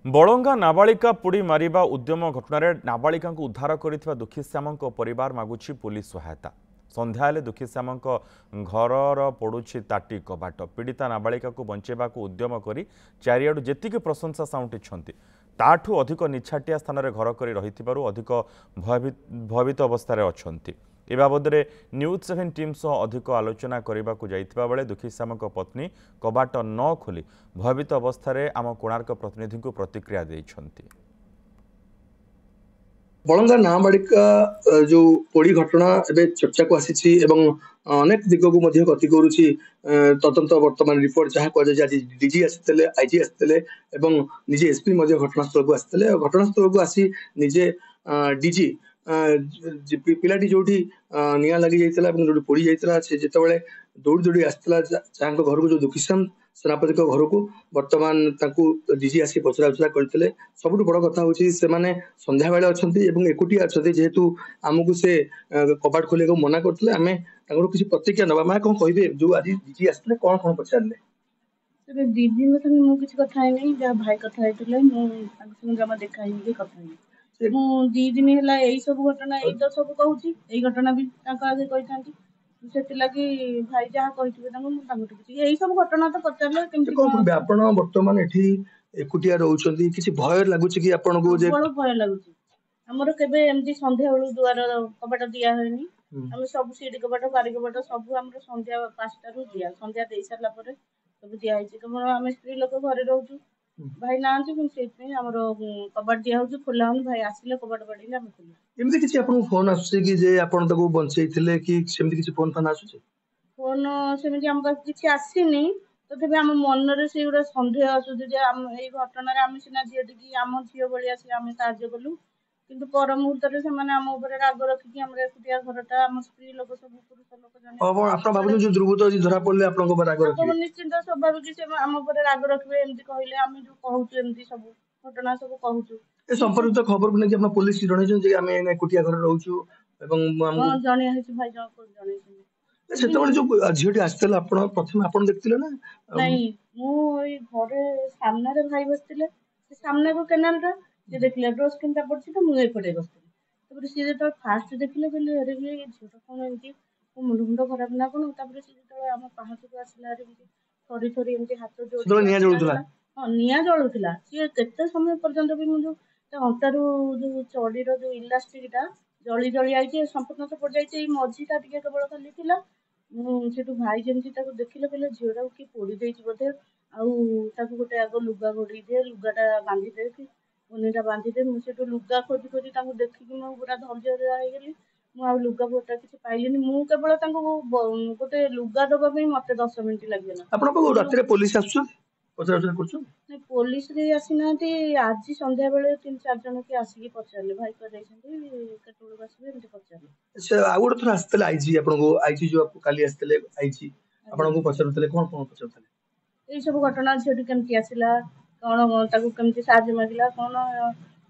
बड़ंगा नाबालिका पोड़ी मारिबा उद्यम घटन नाबालिका उद्धार कर दुखी श्याम परिवार मागुछि पुलिस सहायता। संध्या दुखी श्याम घर पड़ुछि ताटी कबाट। पीड़िता नाबालिका बंचेबा उद्यम कर चारिआडु जेतिकी प्रशंसा साउंटिछन्ति ताठू अधिक निछाटिया स्थान में घर कर रही अधिक भयभीत अवस्था अछन्ति। ए बाबद न्यूज 7 टीम सह अधिक आलोचना करने को जाइथिबा बेले दुखी श्याम पत्नी कबाट न खोली भयभीत अवस्था आम कोणार्क प्रतिनिधि को प्रतिक्रिया देइछन्ति। बड़ंगा नाबालिका जो पोड़ी घटना एवं चर्चा को आसी अनेक दिग को गति करुच्ची तदंत वर्तमान रिपोर्ट जहाँ कह डीजी आसते आईजी आसते निजे एसपी घटनास्थल को आसते घटनास्थल को आसी निजे डीजी पिलाटी जो निआ लगी जाता जो पोड़ी जाता से जिते दौड़ी दौड़ी आसला जहाँ घर को जो दुखीश्याम सेनापति घर को बर्तमान डीजी आसी पचरा उचरा करते सब बड़ कथा हूँ से संध्या बेले अच्छा एकुटिया अच्छा जेहेतु आमको से कबाट खोल मना करते आम किसी प्रतिक्रिया ना मैं कौन कहे जो आज डीजी आसते कौन कौन पचारे दीदी मुझे कथा भाई कथा जमा देखा कथा दी दिन है यही सब घटना यही तो सब कहूँ यही घटना भी आगे कही से भाई जहाँ कही यही सब घटना तो पचारे आपण बर्तमान एकुटिया रोचंती किसी भय लगुच कि आपण को जे बड़ भय लगुच हमर केबे एमती संध्या बेलू दुआर कबाट दिया होनी हम सब सीढ़ी कबाट बारी कबाट सब हमर संध्या 5 टारू दिया संध्या दे सारला परे सब दिया है केवल हम स्त्री लोक घरे रहउछु भाई नांती हम सेति हमर कबाट दिया होछु खोला हम भाई आसिले कबाट बडीले हम खोला एमती किसी आपण फोन आसुचे कि जे आपण तको बंचैथिले कि सेमती किसी फोन फोन आसुचे फोन सेमती हम किसी आसीनी तथापि आम मन से गोटे सन्देह आसुचे जे यही घटना आम सीना झीटी आम झील भाया सी आम साहय कलु किंतु पर मुहूर्त आम राग रखिकी एकुटिया घरटा आम स्त्री लोक सब पुरुष लोक दुर्बृत्त धरा पड़े निश्चिंत स्वाभाविक से आम राग रखिए एमती कहले आम जो कहूँ एमती सब घटना सब कहूँ संपर्कित खबर को लेकिन पुलिस जन एकुटिया घर रोचु जन भाई जन सेतबेले जो झीटी आसते प्रथम आपण देखथिले ना नहीं मु घरे सामने भाई बसथिले सामने को केनाल रा से देखले ड्रेस केनता पड़छि तो मु एपटे बसथिले तबरे से जेतो फास्ट देखले कहले अरे ये झोटा कोन एमती मुंड खराब ना कोन तबरे से जेतो हम पाहाच को आसला रे थोड़ी थोड़ी एमती हाथ जोड़ तो निया जळुथला हां निया जळुथला से केते समय पर्यंत भी मु जो अंटारू जो चौड़ीर जो इलास्टिक टा जळी जळी आइछे संपूर्ण तो पड़ जाइछे मझीटा टिके केवल खाली थिला सेठू भाई जमी देखिले कहले झीटा किए पोड़ी दे बोधे आउ गोटे आग लुगा घोड़ी दे लुगाटा बांधी दे कि उनीटा बांधी दे मुझे लुगा खोजी खोजी देखिकी मुझे पूरा धैर्य होगली मुझे लुगा बोटा किसी पाइलिनी मु केवल गोटे लुगा दबा मत 10 मिनिट लगे पुलिस पुलिस आसी ना आज संध्या बेले 3-4 जन की आसिक पचारे भाई कत आसवे पचारे गोटे थर आसते आईजी आईजी जो काली आसते आईजी आपको पचारुले कौन कौन पचारुले ये सब घटना झीटी केमती आसला कौन केमती साहय मांगला कौन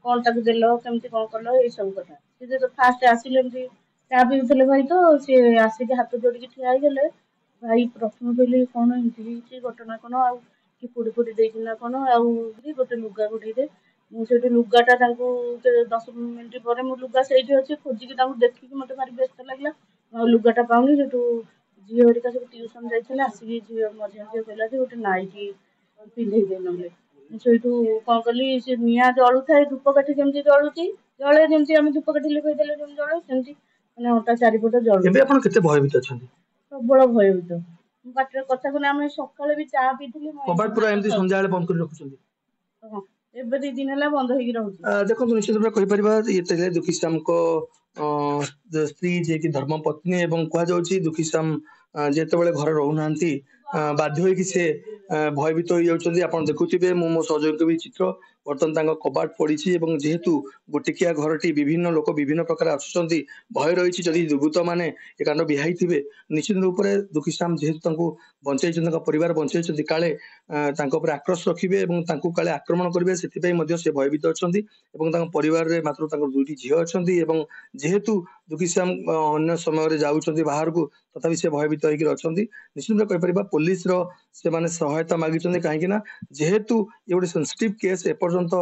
कौन देल केमती कौन कल ये सब कथा से जो फास्ट आसिले चा पीते भाई तो सी आसिक हाथ जोड़िकी ठिया गले भाई प्रथम कहले कौन एमती घटना कौन आ कि पोड़ी पोड़ी देना कौन आउ गोटे लुगा घोड़ी दे मुझे लुगाटा 10 मिनिट पर मो लुगा से अच्छे खोजिकी देखिकी मत भारी व्यस्त लगे लुगाटा पाऊनी से झील हरिका सब ट्यूशन जाइए आसिक झील मझा झील कहला गोटे नाइटी पिंधे दे ना से कौन कली से निआ जलू थाए धूपकाठी जमी जलुची जले जमी आम धूपकाठी लिखेदेले जले सेमती मैंने अंटा चारिपट जलू प्रबल भयभीत बाटर कथा को आम सकाଳେ भी चा पीथिली कबाट पूरा एमती संध्या बेले बंद कर रखुछंती हां एबे 2 दिन हला बंद होई रहउची देखो निश्चित रूप कहि परिबा ये दुखीश्याम को स्त्री जे कि धर्म पत्नी एवं कह जाउची दुखीश्याम जेते बेले घर रहउ नांती बाध्य होई कि से भयभीत हो जाउछंती आपण देखुथिबे मो सहयोगी भी चित्र बर्तमान कबाट पड़ी जेहेतु गोटिकिया घरटी विभिन्न लोक विभिन्न प्रकार आसुचंती भय रही जदि दुर्बृत्त मैंने ए कांड बिहाई थे निश्चित रूप से दुखीश्याम जेहेतु बंचाई परिवार बंचाई काले आक्रोश रखिए काले आक्रमण करेंगे से भयभीत अच्छा परिवार में मात्र दुईटी झील अच्छा जेहेतु ଦୁଃଖୀଶ୍ୟାମ ଅନ୍ୟ ସମୟରେ ଯାଉଛନ୍ତି ବାହାରକୁ ତଥାପି ସେ ଭୟଭୀତ ହେଇକି ଅଛନ୍ତି। ନିଶ୍ଚିତ ଭାବେ କହିପାରିବା ପୋଲିସର ସେମାନେ ସହାୟତା ମାଗିଛନ୍ତି କାହିଁକି ନା ଯେହେତୁ ଏ ଗୋଟେ ସେନ୍ସିଟିଭ କେସ୍ ଏପର୍ଯ୍ୟନ୍ତ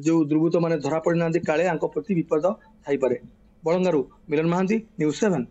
ଯୋଉ ଦୁର୍ବୃତ୍ତ ମାନେ ଧରା ପଡିନାହାନ୍ତି କାଳେ ଆଙ୍କ ପ୍ରତି ବିପଦ ଥାଇପାରେ। ବଳଙ୍ଗାରୁ ମିଲନ ମହାନ୍ତି, ନ୍ୟୁଜ୍ 7।